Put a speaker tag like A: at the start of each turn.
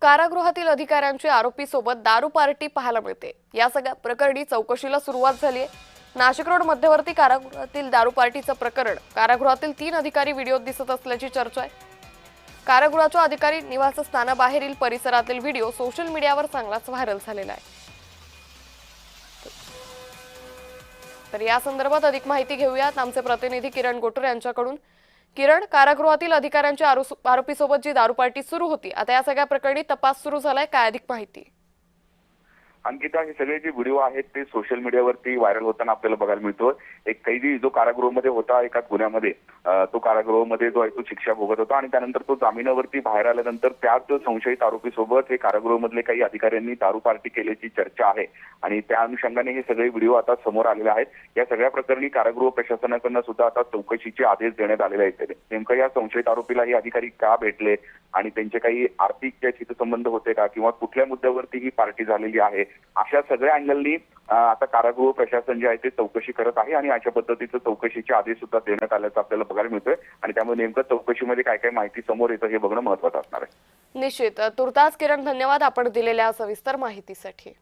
A: कारागृहातील अधिकाऱ्यांची आरोपी सोबत दारू पार्टी पाहायला मिळते। या सगळ्या प्रकरणी चौकशीला सुरुवात झाली आहे। नाशिक रोड मध्यवर्ती कारागृहातील दारू पार्टीचं प्रकरण कारागृहातील 3 अधिकारी व्हिडिओत दिसत असल्याची चर्चा आहे। कारागृहाच्या अधिकारी निवासस्थानाबाहेरील परिसरातील व्हिडिओ सोशल मीडियावर चांगलाच व्हायरल झालेला आहे। तर या संदर्भात अधिक माहिती घेऊयात आमचे प्रतिनिधी किरण गोटूर यांच्याकडून। किरण, कारागृहातील अधिकाऱ्यांच्या आरोपीसोबत जी दारू पार्टी सुरू होती, आता या सगळ्या प्रकरणी तपास सुरू झालाय, काय अधिक माहिती?
B: अंकिता, हे सगळे जे व्हिडिओ आहेत ते सोशल मीडियावरती व्हायरल होताना आपल्याला बघायला मिळतो। एक कैदी जो कारागृहामध्ये होता एका गुन्ह्यामध्ये, तो कारागृहामध्ये जो आहे तो शिक्षा भोगत होता आणि त्यानंतर तो जामिनावरती बाहेर आल्यानंतर त्याच संशयित आरोपीसोबत हे कारागृहामधले काही अधिकाऱ्यांनी दारू पार्टी केल्याची चर्चा आहे आणि त्या अनुषंगाने हे सगळे व्हिडिओ आता समोर आलेले आहेत। या सगळ्या प्रकरणी कारागृह प्रशासनाकडून सुद्धा आता चौकशीचे आदेश देण्यात आलेले आहेत। नेमकं या संशयित आरोपीला हे अधिकारी का भेटले आणि त्यांचे काही आर्थिक हितसंबंध होते का किंवा कुठल्या मुद्द्यावरती ही पार्टी झालेली आहे, अशा सगळ्या अँगलनी आता कारागृह प्रशासन जे आहे ते चौकशी करत आहे आणि अशा पद्धतीचं चौकशीचे आदेश सुद्धा देण्यात आल्याचं आपल्याला बघायला मिळतोय आणि त्यामुळे नेमकं चौकशीमध्ये काय काय माहिती समोर येतं हे बघणं महत्त्वाचं असणार आहे।
A: निश्चित। तुर्तास किरण, धन्यवाद आपण दिलेल्या सविस्तर माहितीसाठी।